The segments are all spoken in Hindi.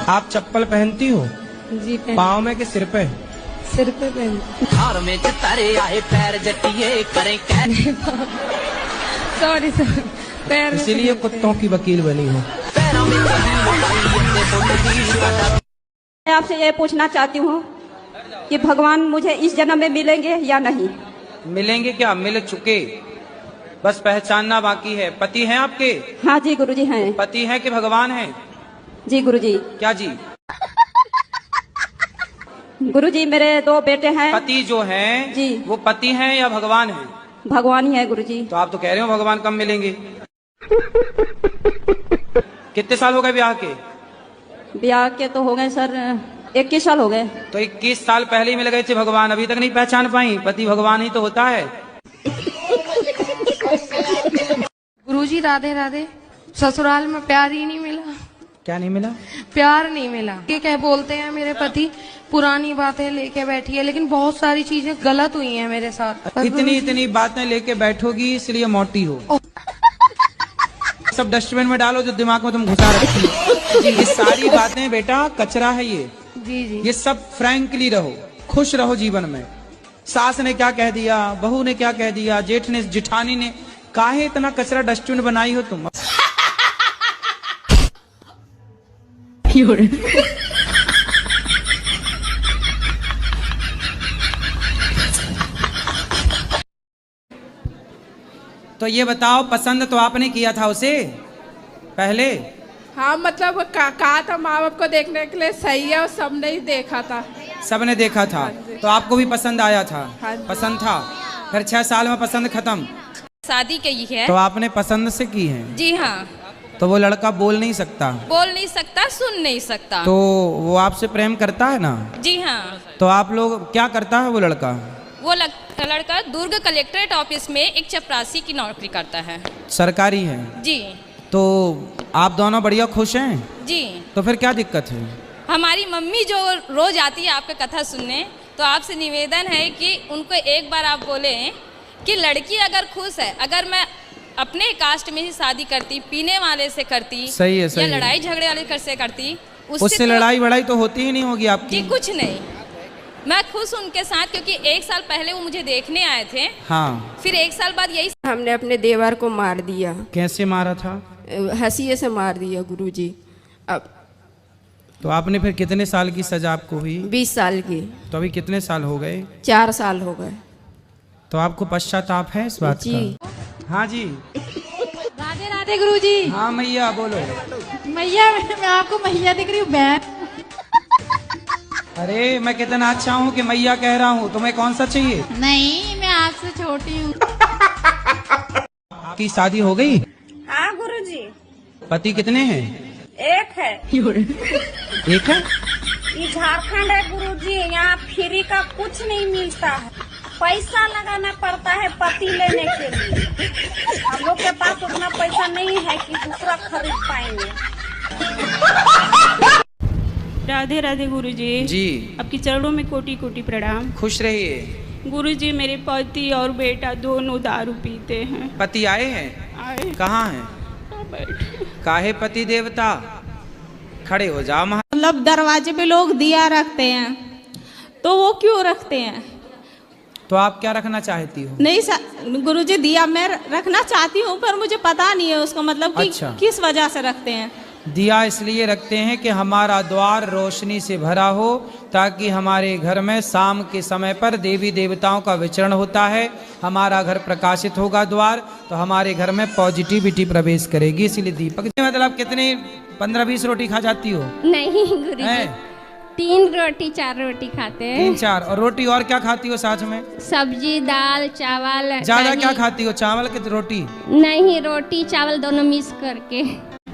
आप चप्पल पहनती हो? जी पाँव में कि सिर पे? सिर पे पहन। घर में तारे आए पैर जटिए करें सॉरी सर, पैर इसीलिए कुत्तों की वकील बनी हो। मैं आपसे ये पूछना चाहती हूँ कि भगवान मुझे इस जन्म में मिलेंगे या नहीं? मिलेंगे क्या, मिल चुके, बस पहचानना बाकी है। पति हैं आपके? हाँ जी गुरुजी हैं। पति हैं कि भगवान हैं? जी गुरुजी। क्या जी? गुरुजी मेरे 2 बेटे हैं। पति जो हैं जी वो पति हैं या भगवान हैं? भगवान ही है गुरुजी। तो आप तो कह रहे हो भगवान कब मिलेंगे। कितने साल हो गए ब्याह के? ब्याह के तो हो गए सर 21 साल हो गए। तो 21 साल पहले ही मिल गए थे भगवान, अभी तक नहीं पहचान पाई? पति भगवान ही तो होता है। गुरुजी राधे राधे। ससुराल में प्यार ही नहीं मिला। क्या नहीं मिला? प्यार नहीं मिला। ये क्या बोलते हैं मेरे पति, पुरानी बातें लेके बैठी है, लेकिन बहुत सारी चीजें गलत हुई हैं मेरे साथ। इतनी बातें लेके बैठोगी इसलिए मोटी हो। सब डस्टबिन में डालो जो दिमाग में तुम घुसा रखी हो। ये सारी बातें बेटा कचरा है ये। जी जी। ये सब फ्रैंकली रहो, खुश रहो जीवन में। सास ने क्या कह दिया, बहू ने क्या कह दिया, जेठ ने, जिठानी ने, काहे इतना कचरा डस्टबिन बनाई हो तुम? तो ये बताओ, पसंद तो आपने किया था उसे पहले? हाँ मतलब कहा था माँ बाप को देखने के लिए सही है और सबने ही देखा था। सबने देखा था तो आपको भी पसंद आया था? हाँ। पसंद था, फिर 6 साल में पसंद खत्म। शादी की है तो आपने पसंद से की है? जी हाँ। तो वो लड़का बोल नहीं सकता? बोल नहीं सकता, सुन नहीं सकता। तो वो आपसे प्रेम करता है ना? जी हाँ। तो आप लोग क्या करता है वो लड़का? वो लड़का दुर्ग कलेक्ट्रेट ऑफिस में एक चपरासी की नौकरी करता है। सरकारी है? जी। तो आप दोनों बढ़िया खुश हैं? जी। तो फिर क्या दिक्कत है? हमारी मम्मी जो रोज आती है आपका कथा सुनने, तो आपसे निवेदन है कि उनको एक बार आप बोले कि लड़की अगर खुश है, अगर मैं अपने कास्ट में ही शादी करती, पीने वाले से करती, सही है, सही या है। लड़ाई झगड़े वाले से करती, उससे तो लड़ाई वड़ाई तो होती ही नहीं होगी आपकी? जी कुछ नहीं। मैं खुश उनके साथ, क्योंकि 1 साल पहले वो मुझे देखने आए थे। हाँ। फिर 1 साल बाद यही हमने अपने देवर को मार दिया। कैसे मारा था? हंसिए से मार दिया गुरुजी। अब तो आपने फिर कितने साल की सजा आपको हुई? 20 साल की। तो अभी कितने साल हो गए? 4 साल हो गए। तो आपको पश्चाताप है इस बात जी का? हाँ जी। राधे राधे गुरुजी। हाँ मैया बोलो। मैया मैं आपको मैया दिख रही हूँ बहन। अरे मैं कितना अच्छा हूँ कि मैया कह रहा हूँ, तुम्हें कौन सा चाहिए? नहीं मैं आपसे छोटी हूँ। आपकी शादी हो गई? हाँ गुरुजी। पति कितने हैं? एक है। एक है? ये झारखंड है गुरुजी, यहाँ फ्री का कुछ नहीं मिलता है, पैसा लगाना पड़ता है पति लेने के लिए। हम लोग के पास उतना पैसा नहीं है कि दूसरा खरीद पाएंगे। राधे राधे गुरुजी। जी। आपके चरणों में कोटि कोटि प्रणाम। खुश रहिए। गुरुजी मेरे पति और बेटा दोनों दारू पीते हैं। पति आए हैं? आए। कहाँ हैं? बैठे। काहे पति देवता, खड़े हो जाओ। मतलब दरवाजे पे लोग दिया रखते हैं, तो वो क्यों रखते हैं? तो आप क्या रखना चाहती हो? नहीं गुरुजी, दिया मैं रखना चाहती हूँ, पर मुझे पता नहीं है उसका मतलब कि अच्छा। किस वजह से रखते हैं। दिया इसलिए रखते हैं कि हमारा द्वार रोशनी से भरा हो, ताकि हमारे घर में शाम के समय पर देवी देवताओं का विचरण होता है, हमारा घर प्रकाशित होगा द्वार, तो हमारे घर में पॉजिटिविटी प्रवेश करेगी, इसीलिए दीपक। मतलब कितने 15-20 रोटी खा जाती हो? नहीं गुरुजी, 3 रोटी 4 रोटी खाते हैं। 3-4। और रोटी और क्या खाती हो साथ में? सब्जी, दाल, चावल। ज्यादा क्या खाती हो, चावल की रोटी? नहीं, रोटी चावल दोनों मिक्स करके।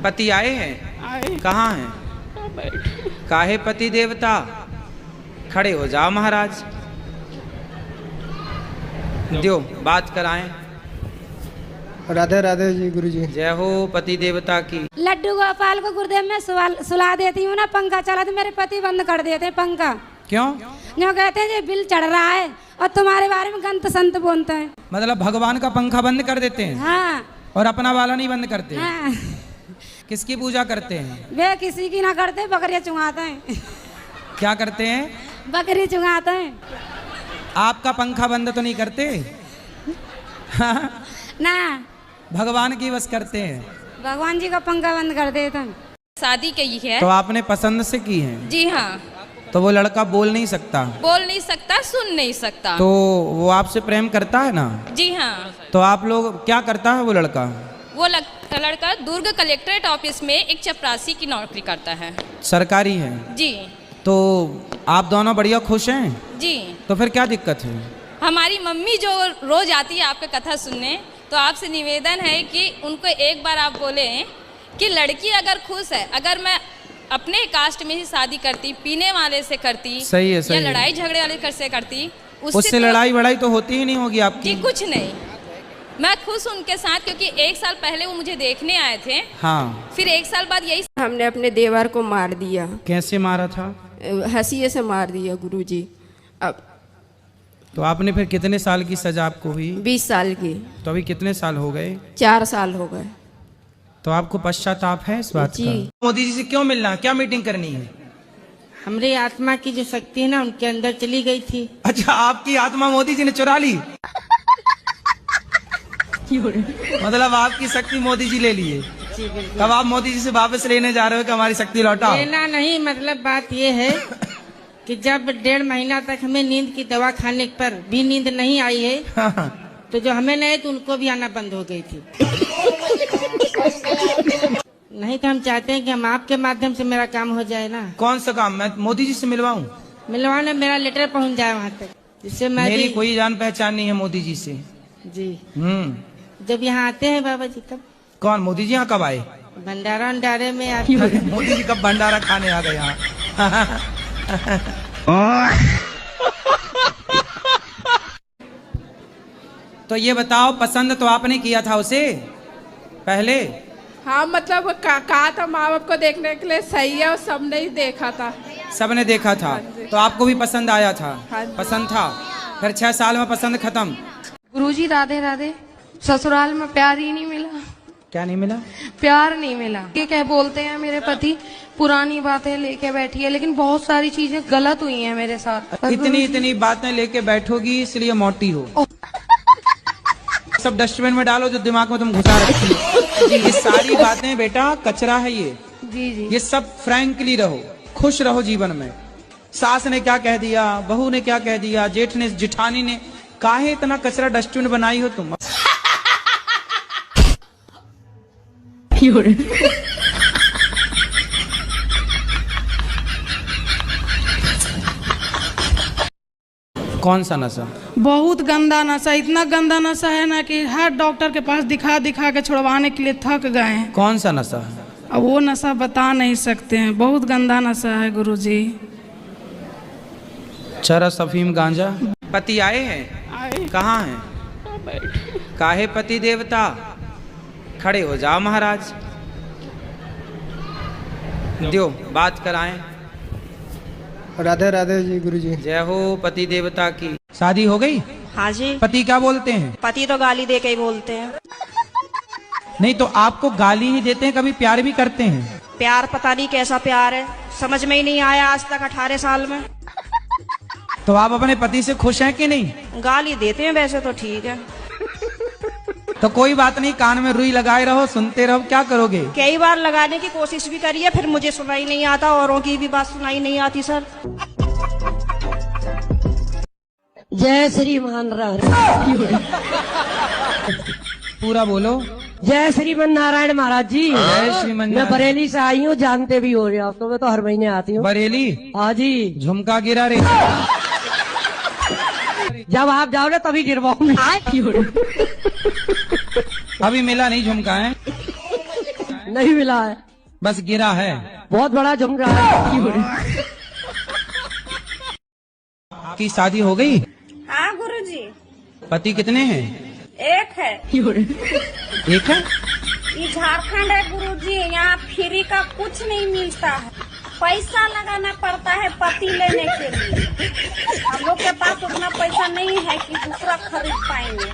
पति आए हैं? आए। कहाँ हैं? बैठे। काहे पति देवता, खड़े हो जाओ महाराज, दो बात कराएं। राधे राधे जी गुरुजी। जय हो पति देवता की। लड्डू गोपाल को गुरुदेव में सुला देती हूँ ना, पंखा चला तो मेरे पति बंद कर देते हैं पंखा। क्यों? जो कहते हैं ये बिल चढ़ रहा है और तुम्हारे बारे में गंत संत बोलते हैं। मतलब भगवान का पंखा बंद कर देते हैं? हाँ। और अपना वाला नहीं बंद करते? हाँ। किसकी पूजा करते हैं? वे किसी की ना करते, बकरियां चुंगाते हैं। क्या करते हैं? बकरी चुंगाते हैं। आपका पंखा बंद तो नहीं करते? ना, भगवान की बस करते हैं। भगवान जी का पंखा बंद कर देते हैं। शादी की है। तो आपने पसंद से की है? जी हाँ। तो वो लड़का बोल नहीं सकता? बोल नहीं सकता, सुन नहीं सकता। तो वो आपसे प्रेम करता है ना? जी हाँ। तो आप लोग क्या करता है वो लड़का? वो लड़का दुर्ग कलेक्ट्रेट ऑफिस में एक चपरासी की नौकरी करता है। सरकारी है? जी। तो आप दोनों बढ़िया खुश हैं? जी। तो फिर क्या दिक्कत है? हमारी मम्मी जो रोज आती है आपका कथा सुनने, तो आपसे निवेदन है कि उनको एक बार आप बोले कि लड़की अगर खुश है, अगर मैं अपने कास्ट में ही शादी करती, पीने वाले से करती, सही है, सही या है। लड़ाई झगड़े वाले से करती, उससे लड़ाई वड़ाई तो होती ही नहीं होगी आपकी? जी कुछ नहीं, मैं खुश उनके साथ, क्योंकि 1 साल पहले वो मुझे देखने आए थे। हाँ। फिर 1 साल बाद यही हमने अपने देवर को मार दिया। कैसे मारा था? हंसिए से मार दिया गुरुजी। अब तो आपने फिर कितने साल की सजा आपको हुई? 20 साल की। तो अभी कितने साल हो गए? 4 साल हो गए। तो आपको पश्चाताप है इस बात का? मोदी जी से क्यों मिलना, क्या मीटिंग करनी है? हमारी आत्मा की जो शक्ति है ना उनके अंदर चली गई थी। अच्छा, आपकी आत्मा मोदी जी ने चुरा ली? मतलब आपकी शक्ति मोदी जी ले लिए? तब आप मोदी जी से वापस लेने जा रहे हो कि हमारी शक्ति लौटाओ? लेना नहीं, मतलब बात ये है कि जब 1.5 महीना तक हमें नींद की दवा खाने पर भी नींद नहीं आई है, तो जो हमें नहीं तो उनको भी आना बंद हो गई थी। नहीं तो हम चाहते हैं कि हम आपके माध्यम से मेरा काम हो जाए ना। कौन सा काम? मैं मोदी जी से मिलवाऊं? मिलवाने मेरा लेटर पहुंच जाए वहाँ तक, जिससे मैं मेरी भी... कोई जान पहचान नहीं है मोदी जी से। जी। जब यहाँ आते हैं बाबा जी तब। कौन मोदी जी यहाँ कब आए? भंडारा उंडारे में आप मोदी जी कब भंडारा खाने आ गए यहाँ? तो ये बताओ, पसंद तो आपने किया था उसे पहले? हाँ, मतलब कहा था माँ बाप को देखने के लिए सही है, और सबने ही देखा था। सबने देखा था, तो आपको भी पसंद आया था? हाँ। पसंद था, फिर 6 साल में पसंद खत्म? गुरुजी राधे राधे। ससुराल में प्यार ही नहीं मिला। क्या नहीं मिला? प्यार नहीं मिला। ये क्या बोलते हैं मेरे पति, पुरानी बातें लेके बैठी है, लेकिन बहुत सारी चीजें गलत हुई हैं मेरे साथ। इतनी बातें लेके बैठोगी इसलिए मोटी हो। सब डस्टबिन में डालो जो दिमाग में तुम घुसा रखी हो। ये सारी बातें बेटा कचरा है ये। जी जी। ये सब फ्रैंकली रहो, खुश रहो जीवन में। सास ने क्या कह दिया, बहू ने क्या कह दिया, जेठ ने, जिठानी ने, काहे इतना कचरा डस्टबिन बनाई हो तुम? कौन सा नशा? बहुत गंदा नशा, इतना गंदा नशा है ना कि हर डॉक्टर के पास दिखा दिखा के छुड़वाने के लिए थक गए हैं। कौन सा नशा? अब वो नशा बता नहीं सकते हैं, बहुत गंदा नशा है गुरुजी। चरस, अफीम, गांजा। पति आए हैं? आए। कहाँ हैं? काहे पति देवता? खड़े हो जाओ महाराज, दियो बात कराएं। राधे राधे जी गुरुजी। जय हो पति देवता की। शादी हो गई? हाँ जी। पति क्या बोलते हैं? पति तो गाली दे के ही बोलते हैं। नहीं तो आपको गाली ही देते हैं, कभी प्यार भी करते हैं? प्यार पता नहीं कैसा प्यार है, समझ में ही नहीं आया आज तक 18 साल में। तो आप अपने पति से खुश हैं कि नहीं? गाली देते हैं वैसे तो ठीक है। तो कोई बात नहीं, कान में रुई लगाए रहो, सुनते रहो, क्या करोगे? कई बार लगाने की कोशिश भी करी है, फिर मुझे सुनाई नहीं आता, औरों की भी बात सुनाई नहीं आती सर। जय श्रीमान पूरा बोलो। जय श्रीमन नारायण महाराज जी। जय श्रीमन। मैं बरेली से आई हूँ, जानते भी हो रहे आप तो, मैं तो हर महीने आती हूँ। बरेली? हाँ जी। झुमका गिरा रे? जब आप जाओ ना तभी गिरवाऊंगी। अभी मिला नहीं झुमका है? नहीं मिला है, बस गिरा है। बहुत बड़ा झुमका है। आपकी शादी हो गई? हाँ गुरुजी। पति कितने हैं? एक है। एक है? ये झारखंड है गुरुजी, यहाँ फ्री का कुछ नहीं मिलता है, पैसा लगाना पड़ता है पति लेने के लिए। हम लोग के पास उतना पैसा नहीं है कि दूसरा खरीद पाएंगे।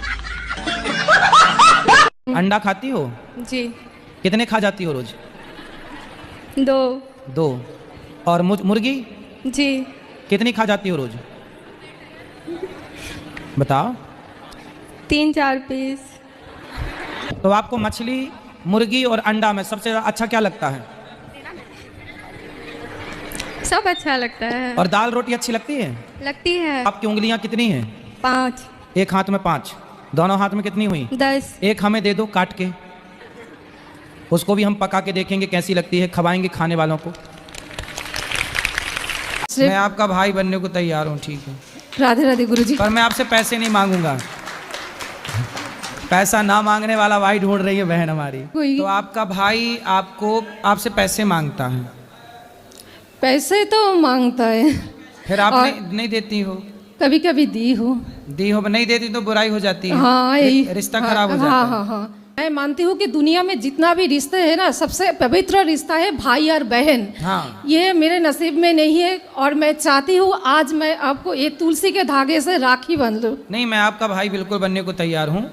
अंडा खाती हो? जी। कितने खा जाती हो रोज? 2 और मुर्गी जी कितनी खा जाती हो रोज? बताओ। 3-4 पीस। तो आपको मछली, मुर्गी और अंडा में सबसे अच्छा क्या लगता है? सब अच्छा लगता है। और दाल रोटी अच्छी लगती है? लगती है। आपकी उंगलियां कितनी हैं? 5। एक हाथ में 5, दोनों हाथ में कितनी हुई? 10। एक हमें दे दो काट के, उसको भी हम पका के देखेंगे कैसी लगती है, खवाएंगे खाने वालों को। मैं आपका भाई बनने को तैयार हूँ, ठीक है? राधे राधे गुरुजी। पर मैं आपसे पैसे नहीं मांगूंगा। पैसा ना मांगने वाला भाई ढूंढ रही है बहन हमारी। तो आपका भाई आपसे पैसे मांगता है? पैसे तो मांगता है। फिर आप नहीं देती हो? कभी कभी दी हो। नहीं देती तो बुराई हो जाती है। हाँ, रिश्ता खराब हो जाता है। हाँ। मैं मानती हूँ कि दुनिया में जितना भी रिश्ते हैं ना, सबसे पवित्र रिश्ता है भाई और बहन। हाँ। ये मेरे नसीब में नहीं है और मैं चाहती हूँ आज मैं आपको ये तुलसी के धागे से राखी बंध लूं। नहीं, मैं आपका भाई बिल्कुल बनने को तैयार हूँ।